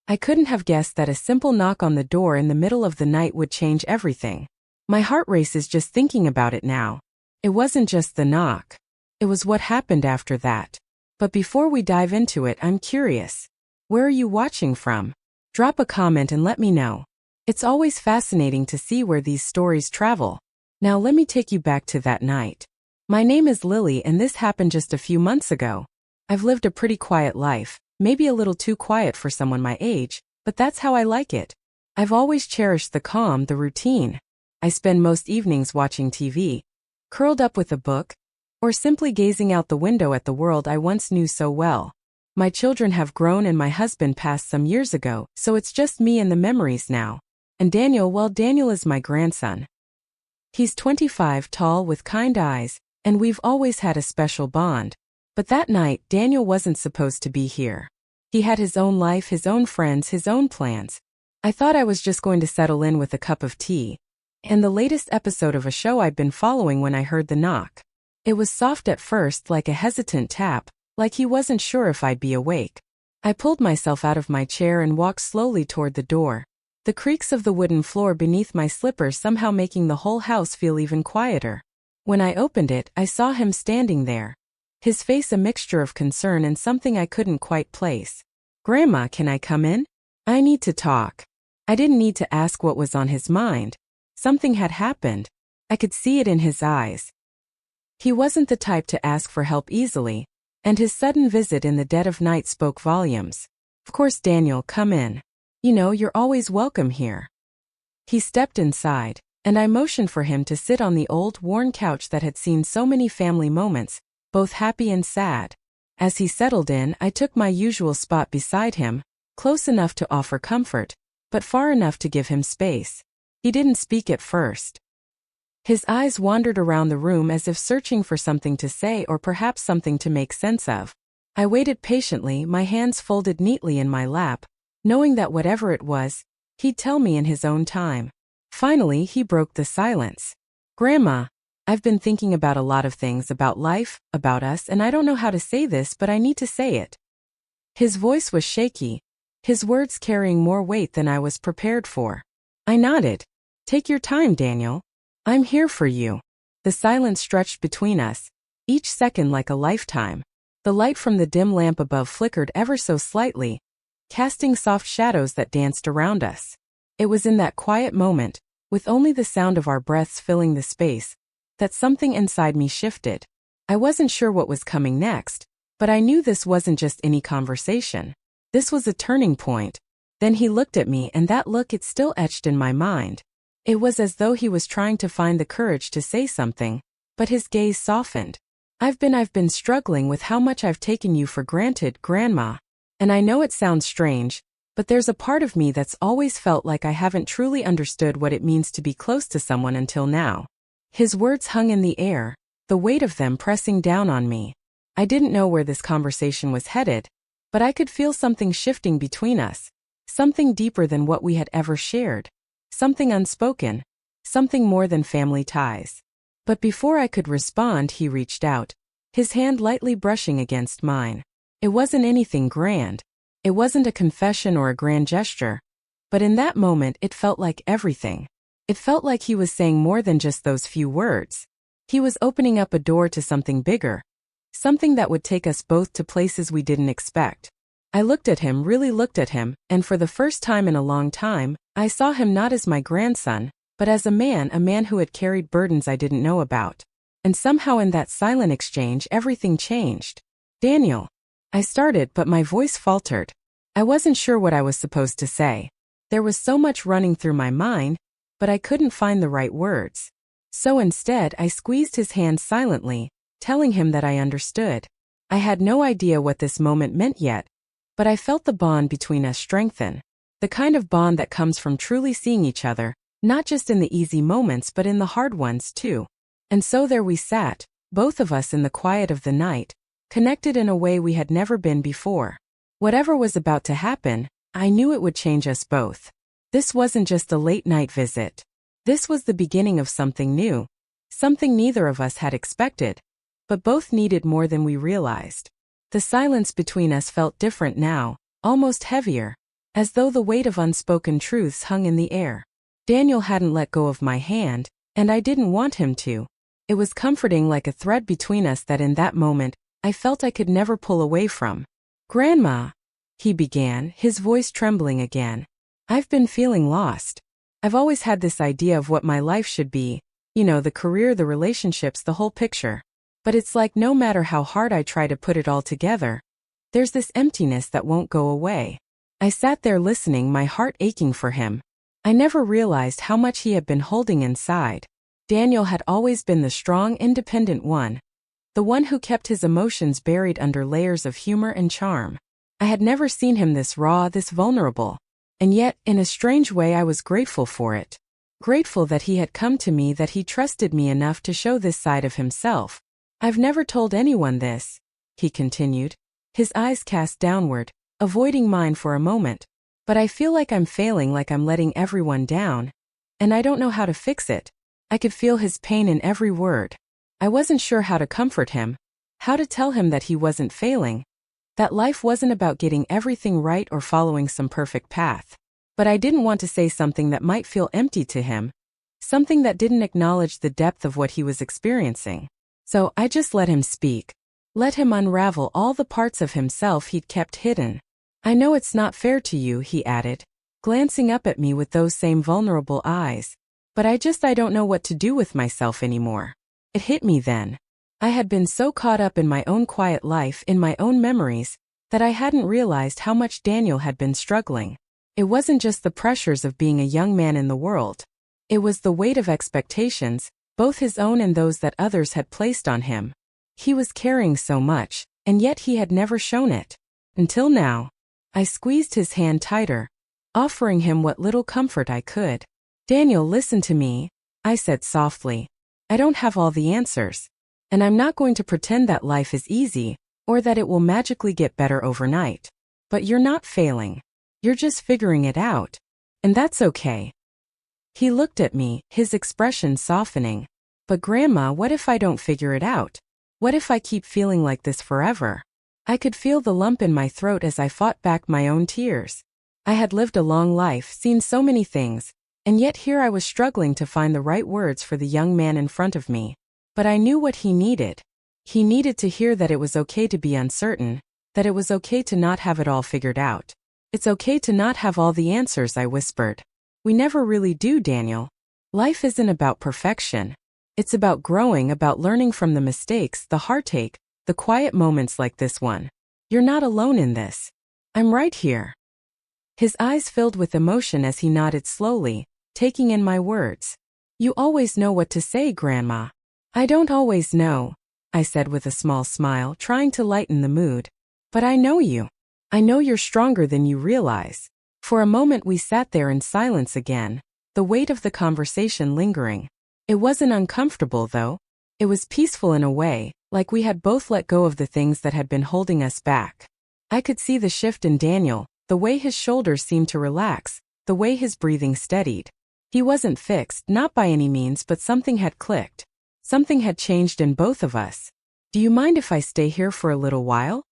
I couldn't have guessed that a simple knock on the door in the middle of the night would change everything. My heart races just thinking about it now. It wasn't just the knock. It was what happened after that. But before we dive into it, I'm curious. Where are you watching from? Drop a comment and let me know. It's always fascinating to see where these stories travel. Now let me take you back to that night. My name is Lily and this happened just a few months ago. I've lived a pretty quiet life, maybe a little too quiet for someone my age, but that's how I like it. I've always cherished the calm, the routine. I spend most evenings watching TV, curled up with a book, or simply gazing out the window at the world I once knew so well. My children have grown and my husband passed some years ago, so it's just me and the memories now. And Daniel, well, Daniel is my grandson. He's 25, tall with kind eyes, and we've always had a special bond. But that night, Daniel wasn't supposed to be here. He had his own life, his own friends, his own plans. I thought I was just going to settle in with a cup of tea and the latest episode of a show I'd been following when I heard the knock. It was soft at first, like a hesitant tap, like he wasn't sure if I'd be awake. I pulled myself out of my chair and walked slowly toward the door, the creaks of the wooden floor beneath my slippers somehow making the whole house feel even quieter. When I opened it, I saw him standing there, his face a mixture of concern and something I couldn't quite place. "Grandma, can I come in? I need to talk." I didn't need to ask what was on his mind. Something had happened. I could see it in his eyes. He wasn't the type to ask for help easily, and his sudden visit in the dead of night spoke volumes. "Of course, Daniel, come in. You know, you're always welcome here." He stepped inside, and I motioned for him to sit on the old, worn couch that had seen so many family moments, both happy and sad. As he settled in, I took my usual spot beside him, close enough to offer comfort, but far enough to give him space. He didn't speak at first. His eyes wandered around the room as if searching for something to say or perhaps something to make sense of. I waited patiently, my hands folded neatly in my lap, knowing that whatever it was, he'd tell me in his own time. Finally, he broke the silence. "Grandma, I've been thinking about a lot of things, about life, about us, and I don't know how to say this, but I need to say it." His voice was shaky, his words carrying more weight than I was prepared for. I nodded. "Take your time, Daniel. I'm here for you." The silence stretched between us, each second like a lifetime. The light from the dim lamp above flickered ever so slightly, casting soft shadows that danced around us. It was in that quiet moment, with only the sound of our breaths filling the space, that something inside me shifted. I wasn't sure what was coming next, but I knew this wasn't just any conversation. This was a turning point. Then he looked at me, and that look, it's still etched in my mind. It was as though he was trying to find the courage to say something, but his gaze softened. I've been struggling with how much I've taken you for granted, Grandma. And I know it sounds strange, but there's a part of me that's always felt like I haven't truly understood what it means to be close to someone until now." His words hung in the air, the weight of them pressing down on me. I didn't know where this conversation was headed, but I could feel something shifting between us, something deeper than what we had ever shared. Something unspoken, something more than family ties. But before I could respond, he reached out, his hand lightly brushing against mine. It wasn't anything grand. It wasn't a confession or a grand gesture. But in that moment, it felt like everything. It felt like he was saying more than just those few words. He was opening up a door to something bigger, something that would take us both to places we didn't expect. I looked at him, really looked at him, and for the first time in a long time, I saw him not as my grandson, but as a man who had carried burdens I didn't know about. And somehow in that silent exchange, everything changed. "Daniel," I started, but my voice faltered. I wasn't sure what I was supposed to say. There was so much running through my mind, but I couldn't find the right words. So instead, I squeezed his hand silently, telling him that I understood. I had no idea what this moment meant yet, but I felt the bond between us strengthen. The kind of bond that comes from truly seeing each other, not just in the easy moments but in the hard ones too. And so there we sat, both of us in the quiet of the night, connected in a way we had never been before. Whatever was about to happen, I knew it would change us both. This wasn't just a late-night visit. This was the beginning of something new, something neither of us had expected, but both needed more than we realized. The silence between us felt different now, almost heavier. as though the weight of unspoken truths hung in the air. Daniel hadn't let go of my hand, and I didn't want him to. It was comforting, like a thread between us that in that moment, I felt I could never pull away from. "Grandma," he began, his voice trembling again. "I've been feeling lost. I've always had this idea of what my life should be, the career, the relationships, the whole picture. But it's like no matter how hard I try to put it all together, there's this emptiness that won't go away." I sat there listening, my heart aching for him. I never realized how much he had been holding inside. Daniel had always been the strong, independent one, the one who kept his emotions buried under layers of humor and charm. I had never seen him this raw, this vulnerable. And yet, in a strange way, I was grateful for it. Grateful that he had come to me, that he trusted me enough to show this side of himself. "I've never told anyone this," he continued, his eyes cast downward, avoiding mine for a moment. "But I feel like I'm failing, like I'm letting everyone down. And I don't know how to fix it." I could feel his pain in every word. I wasn't sure how to comfort him, how to tell him that he wasn't failing, that life wasn't about getting everything right or following some perfect path. But I didn't want to say something that might feel empty to him, something that didn't acknowledge the depth of what he was experiencing. So I just let him speak. Let him unravel all the parts of himself he'd kept hidden. "I know it's not fair to you," he added, glancing up at me with those same vulnerable eyes. "But I don't know what to do with myself anymore." It hit me then. I had been so caught up in my own quiet life, in my own memories, that I hadn't realized how much Daniel had been struggling. It wasn't just the pressures of being a young man in the world. It was the weight of expectations, both his own and those that others had placed on him. He was carrying so much, and yet he had never shown it. Until now. I squeezed his hand tighter, offering him what little comfort I could. "Daniel, listen to me," I said softly. "I don't have all the answers. And I'm not going to pretend that life is easy, or that it will magically get better overnight. But you're not failing. You're just figuring it out. And that's okay." He looked at me, his expression softening. "But Grandma, what if I don't figure it out? What if I keep feeling like this forever?" I could feel the lump in my throat as I fought back my own tears. I had lived a long life, seen so many things, and yet here I was struggling to find the right words for the young man in front of me. But I knew what he needed. He needed to hear that it was okay to be uncertain, that it was okay to not have it all figured out. "It's okay to not have all the answers," I whispered. "We never really do, Daniel. Life isn't about perfection. It's about growing, about learning from the mistakes, the heartache, the quiet moments like this one. You're not alone in this. I'm right here." His eyes filled with emotion as he nodded slowly, taking in my words. "You always know what to say, Grandma." "I don't always know," I said with a small smile, trying to lighten the mood. "But I know you. I know you're stronger than you realize." For a moment we sat there in silence again, the weight of the conversation lingering. It wasn't uncomfortable, though. It was peaceful in a way, like we had both let go of the things that had been holding us back. I could see the shift in Daniel, the way his shoulders seemed to relax, the way his breathing steadied. He wasn't fixed, not by any means, but something had clicked. Something had changed in both of us. "Do you mind if I stay here for a little while?"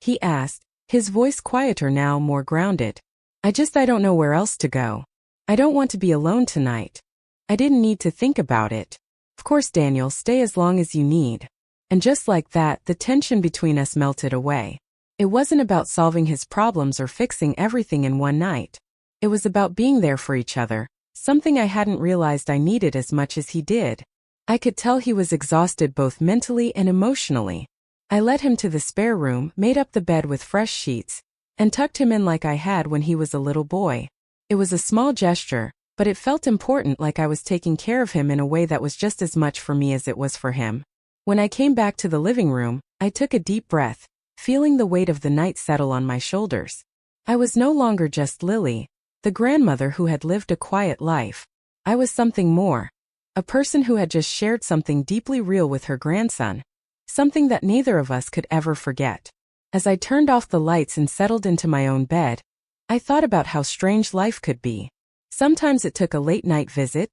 he asked, his voice quieter now, more grounded. I don't know where else to go. I don't want to be alone tonight." I didn't need to think about it. "Of course, Daniel, stay as long as you need." And just like that, the tension between us melted away. It wasn't about solving his problems or fixing everything in one night. It was about being there for each other, something I hadn't realized I needed as much as he did. I could tell he was exhausted both mentally and emotionally. I led him to the spare room, made up the bed with fresh sheets, and tucked him in like I had when he was a little boy. It was a small gesture, but it felt important, like I was taking care of him in a way that was just as much for me as it was for him. When I came back to the living room, I took a deep breath, feeling the weight of the night settle on my shoulders. I was no longer just Lily, the grandmother who had lived a quiet life. I was something more. A person who had just shared something deeply real with her grandson. Something that neither of us could ever forget. As I turned off the lights and settled into my own bed, I thought about how strange life could be. Sometimes it took a late-night visit,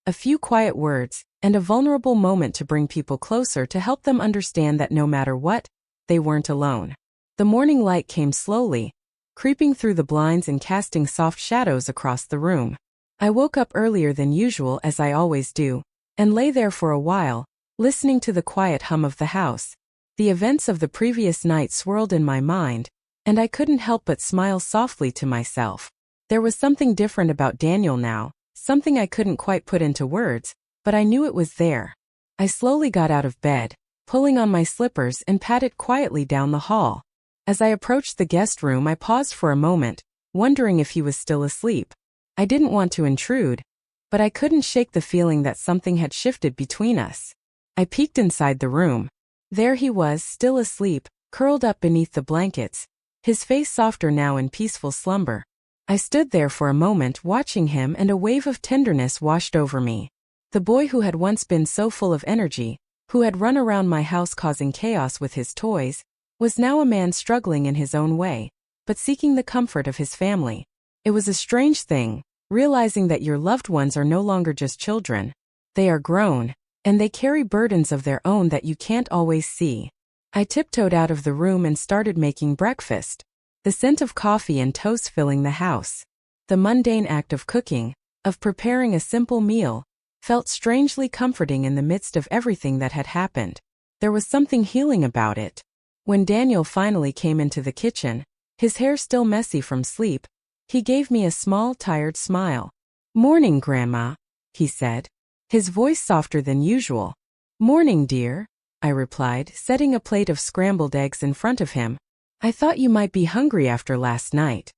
a few quiet words, and a vulnerable moment to bring people closer, to help them understand that no matter what, they weren't alone. The morning light came slowly, creeping through the blinds and casting soft shadows across the room. I woke up earlier than usual, as I always do, and lay there for a while, listening to the quiet hum of the house. The events of the previous night swirled in my mind, and I couldn't help but smile softly to myself. There was something different about Daniel now, something I couldn't quite put into words, but I knew it was there. I slowly got out of bed, pulling on my slippers, and padded quietly down the hall. As I approached the guest room, I paused for a moment, wondering if he was still asleep. I didn't want to intrude, but I couldn't shake the feeling that something had shifted between us. I peeked inside the room. There he was, still asleep, curled up beneath the blankets, his face softer now in peaceful slumber. I stood there for a moment watching him, and a wave of tenderness washed over me. The boy who had once been so full of energy, who had run around my house causing chaos with his toys, was now a man struggling in his own way, but seeking the comfort of his family. It was a strange thing, realizing that your loved ones are no longer just children. They are grown, and they carry burdens of their own that you can't always see. I tiptoed out of the room and started making breakfast, the scent of coffee and toast filling the house. The mundane act of cooking, of preparing a simple meal, felt strangely comforting in the midst of everything that had happened. There was something healing about it. When Daniel finally came into the kitchen, his hair still messy from sleep, he gave me a small, tired smile. "Morning, Grandma," he said, his voice softer than usual. "Morning, dear," I replied, setting a plate of scrambled eggs in front of him. "I thought you might be hungry after last night."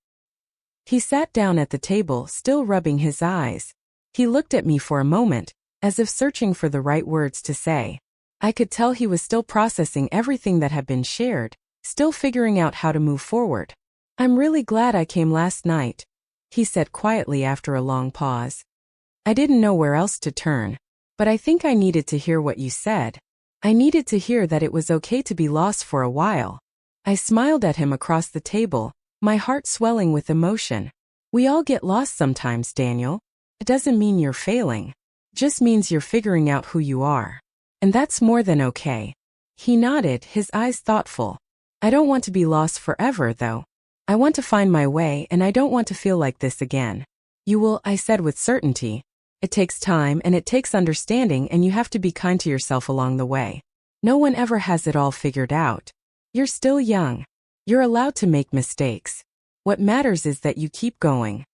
He sat down at the table, still rubbing his eyes. He looked at me for a moment, as if searching for the right words to say. I could tell he was still processing everything that had been shared, still figuring out how to move forward. "I'm really glad I came last night," he said quietly after a long pause. "I didn't know where else to turn, but I think I needed to hear what you said. I needed to hear that it was okay to be lost for a while." I smiled at him across the table, my heart swelling with emotion. "We all get lost sometimes, Daniel. It doesn't mean you're failing. It just means you're figuring out who you are. And that's more than okay." He nodded, his eyes thoughtful. "I don't want to be lost forever, though. I want to find my way, and I don't want to feel like this again." "You will," I said with certainty. "It takes time, and it takes understanding, and you have to be kind to yourself along the way. No one ever has it all figured out. You're still young. You're allowed to make mistakes. What matters is that you keep going."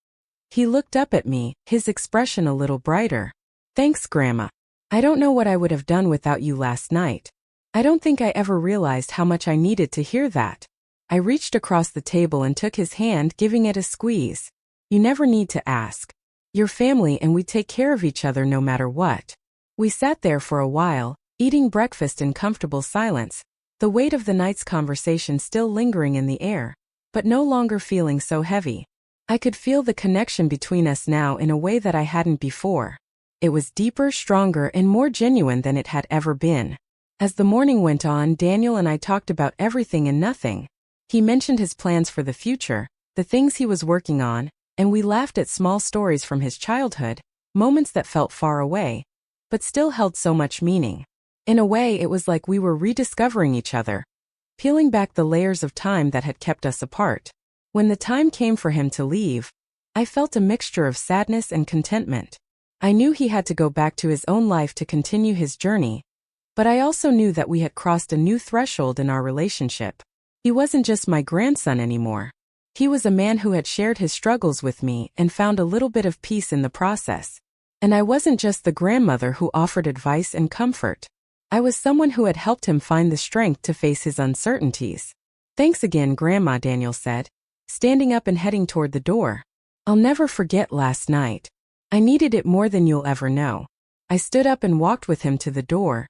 He looked up at me, his expression a little brighter. "Thanks, Grandma. I don't know what I would have done without you last night. I don't think I ever realized how much I needed to hear that." I reached across the table and took his hand, giving it a squeeze. "You never need to ask. You're family, and we take care of each other no matter what." We sat there for a while, eating breakfast in comfortable silence, the weight of the night's conversation still lingering in the air, but no longer feeling so heavy. I could feel the connection between us now in a way that I hadn't before. It was deeper, stronger, and more genuine than it had ever been. As the morning went on, Daniel and I talked about everything and nothing. He mentioned his plans for the future, the things he was working on, and we laughed at small stories from his childhood, moments that felt far away, but still held so much meaning. In a way, it was like we were rediscovering each other, peeling back the layers of time that had kept us apart. When the time came for him to leave, I felt a mixture of sadness and contentment. I knew he had to go back to his own life to continue his journey, but I also knew that we had crossed a new threshold in our relationship. He wasn't just my grandson anymore. He was a man who had shared his struggles with me and found a little bit of peace in the process. And I wasn't just the grandmother who offered advice and comfort. I was someone who had helped him find the strength to face his uncertainties. "Thanks again, Grandma," Daniel said, standing up and heading toward the door. "I'll never forget last night. I needed it more than you'll ever know." I stood up and walked with him to the door,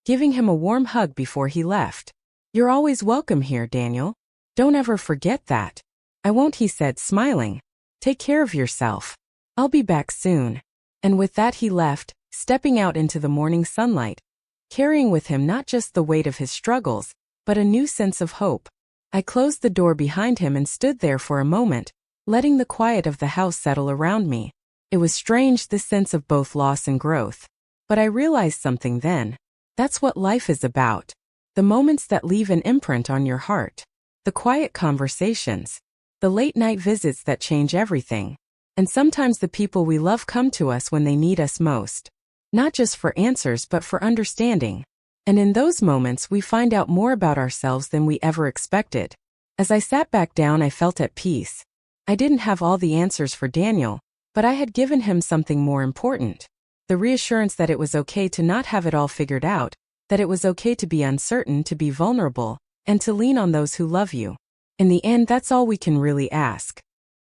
giving him a warm hug before he left. "You're always welcome here, Daniel. Don't ever forget that." "I won't," he said, smiling. "Take care of yourself. I'll be back soon." And with that he left, stepping out into the morning sunlight, carrying with him not just the weight of his struggles, but a new sense of hope. I closed the door behind him and stood there for a moment, letting the quiet of the house settle around me. It was strange, this sense of both loss and growth. But I realized something then. That's what life is about. The moments that leave an imprint on your heart. The quiet conversations. The late-night visits that change everything. And sometimes the people we love come to us when they need us most. Not just for answers but for understanding. And in those moments we find out more about ourselves than we ever expected. As I sat back down, I felt at peace. I didn't have all the answers for Daniel, but I had given him something more important. The reassurance that it was okay to not have it all figured out, that it was okay to be uncertain, to be vulnerable, and to lean on those who love you. In the end, that's all we can really ask.